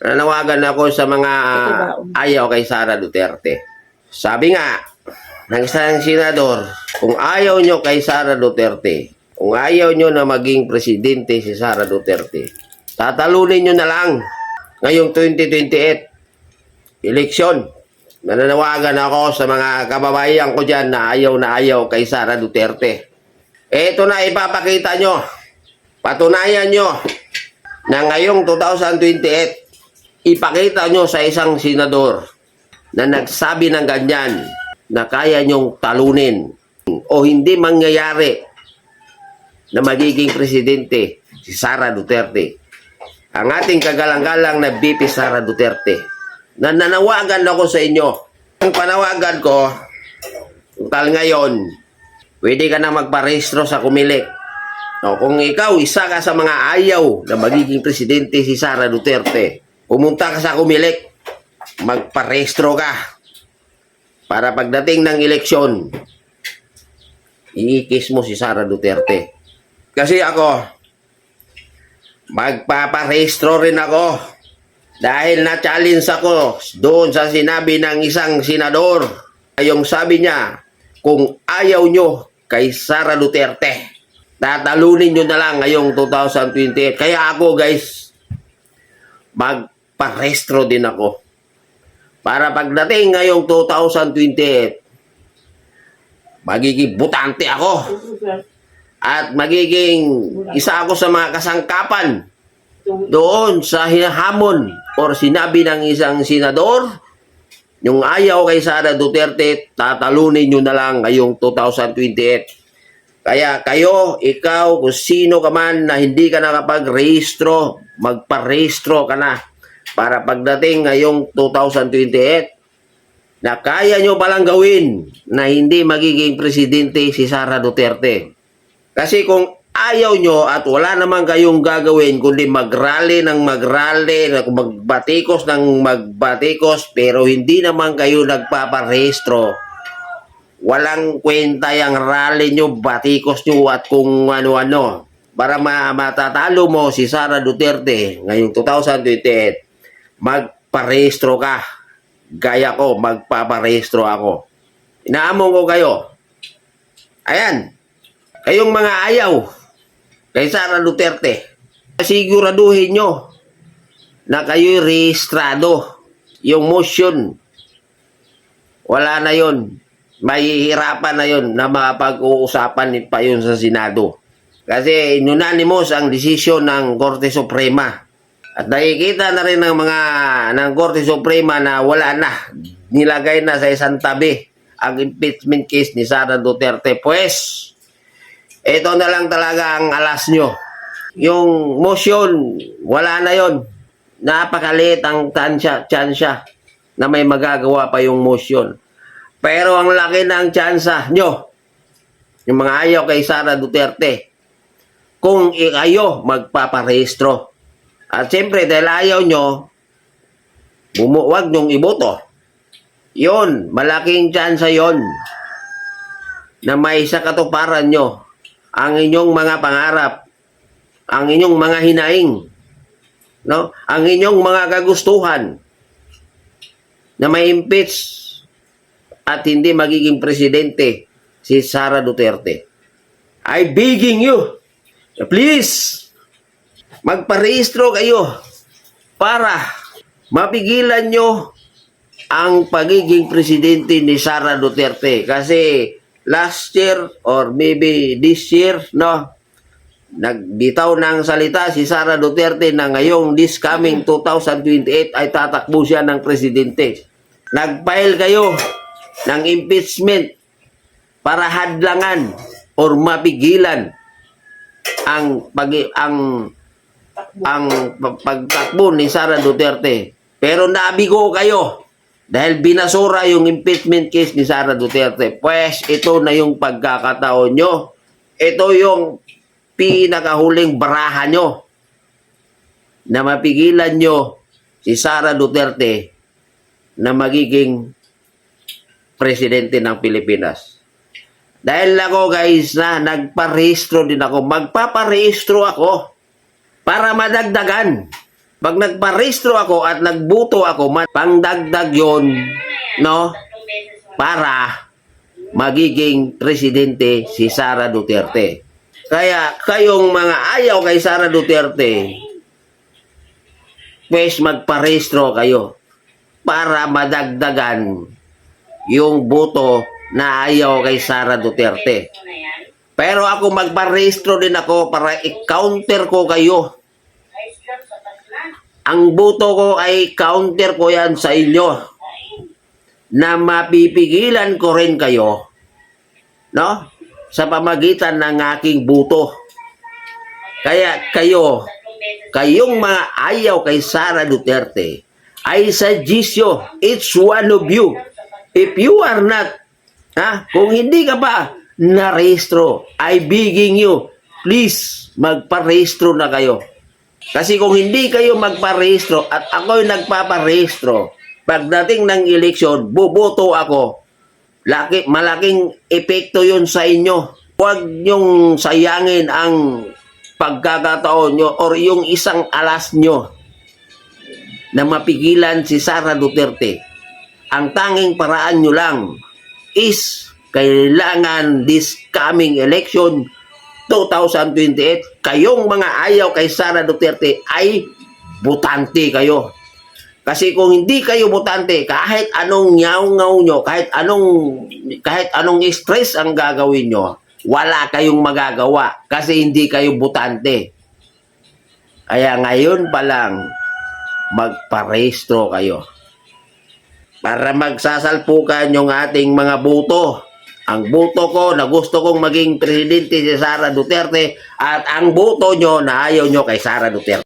Nanawagan ako sa mga ayaw kay Sara Duterte. Sabi nga ng isang senador, kung ayaw nyo kay Sara Duterte, kung ayaw nyo na maging presidente si Sara Duterte, tatalunin nyo na lang ngayong 2028 eleksyon. Nananawagan ako sa mga kababayan ko dyan na ayaw kay Sara Duterte. Ito na ipapakita nyo. Patunayan nyo na ngayong 2028, ipakita nyo sa isang senador na nagsabi ng ganyan na kaya nyong talunin o hindi mangyayari na magiging presidente si Sara Duterte. Ang ating kagalang-galang na VP Sara Duterte. Nananawagan ako sa inyo. Ang panawagan ko, tal ngayon, pwede ka na magparehistro sa Comelec. O, kung ikaw, isa ka sa mga ayaw na magiging presidente si Sara Duterte, pumunta ka sa Comelec, magparehistro ka para pagdating ng eleksyon, iikis mo si Sara Duterte. Kasi ako, magpaparehistro rin ako dahil na-challenge ako doon sa sinabi ng isang senador. Yung sabi niya, kung ayaw nyo kay Sara Duterte, tatalunin nyo na lang ngayong 2028. Kaya ako guys, magparehistro din ako. Para pagdating ngayong 2028, magiging butante ako. At magiging isa ako sa mga kasangkapan doon sa hinahamon or sinabi ng isang senador, yung ayaw kay Sara Duterte, tatalunin nyo na lang ngayong 2028. Kaya kayo, ikaw, kung sino ka man na hindi ka nakapag-rehistro, magpa-rehistro ka na para pagdating ngayong 2028 na kaya nyo palang gawin na hindi magiging presidente si Sara Duterte. Kasi kung ayaw nyo at wala naman kayong gagawin kundi mag-rally ng mag-rally, magbatikos ng magbatikos, pero hindi naman kayo nagpaparehistro, walang kwenta yung rally nyo, batikos nyo at kung ano-ano. Para matatalo mo si Sara Duterte ngayong 2028, magparehistro ka. Gaya ko, magpaparehistro ako. Inaamon ko kayo. Ayan. Kayong mga ayaw kay Sara Duterte, siguraduhin nyo na kayo'y rehistrado. Yung motion, wala na yon. Mahihirapan na yon na mapag-uusapan pa yun sa Senado. Kasi unanimous ang desisyon ng Korte Suprema. At nakikita na rin ng mga ng Korte Suprema na wala na. Nilagay na sa isang tabi ang impeachment case ni Sara Duterte. Pues, ito na lang talaga ang alas nyo. Yung motion, wala na yon. Napakaliit ang tsansya na may magagawa pa yung motion. Pero ang laki ng tsansa nyo, yung mga ayaw kay Sara Duterte, kung kayo magpaparehistro. At siyempre, dahil ayaw nyo, huwag nyong iboto. Yun, malaking tsansa yon na may sa katuparan nyo ang inyong mga pangarap, ang inyong mga hinaing, no? Ang inyong mga kagustuhan na may impeach at hindi magiging presidente si Sara Duterte. I begging you, please, magparehistro kayo para mapigilan nyo ang pagiging presidente ni Sara Duterte. Kasi last year or maybe this year, no, nagbitaw ng salita si Sara Duterte na ngayong this coming 2028 ay tatakbo siya ng presidente. Nag-file kayo ng impeachment para hadlangan or mapigilan ang pagtakbo ni Sara Duterte. Pero nabigo kayo dahil binasura yung impeachment case ni Sara Duterte. Pues ito na yung pagkakataon nyo. Ito yung pinakahuling baraha nyo na mapigilan nyo si Sara Duterte na magiging presidente ng Pilipinas. Dahil ako guys na nagparehistro din ako, magpaparehistro ako para madagdagan Pag nagparehistro ako at nagbuto ako, pangdagdag yon, no? Para magiging presidente si Sara Duterte. Kaya kayong mga ayaw kay Sara Duterte, pues magparehistro kayo para madagdagan yung boto na ayaw kay Sara Duterte. Pero ako magparehistro din ako para i-counter ko kayo. Ang boto ko ay counter ko yan sa inyo na mapipigilan ko rin kayo, no? Sa pamagitan ng aking boto. Kaya kayong mga ayaw kay Sara Duterte, I suggest you, each one of you, if you are not, kung hindi ka pa narehistro, I begging you, please, magparehistro na kayo. Kasi kung hindi kayo magparehistro at ako'y nagpaparehistro, pagdating ng eleksyon, buboto ako. Malaking epekto yun sa inyo. Huwag niyong sayangin ang pagkakataon nyo or yung isang alas nyo na mapigilan si Sara Duterte. Ang tanging paraan nyo lang is kailangan this coming election 2028, kayong mga ayaw kay Sara Duterte ay butante kayo. Kasi kung hindi kayo butante, kahit anong nyaw-ngaw nyo, kahit anong stress ang gagawin nyo, wala kayong magagawa kasi hindi kayo butante. Kaya ngayon pa lang, magparehistro kayo para magsasalpukan yung ating mga boto. Ang boto ko na gusto kong maging presidente si Sara Duterte at ang boto nyo na ayaw nyo kay Sara Duterte.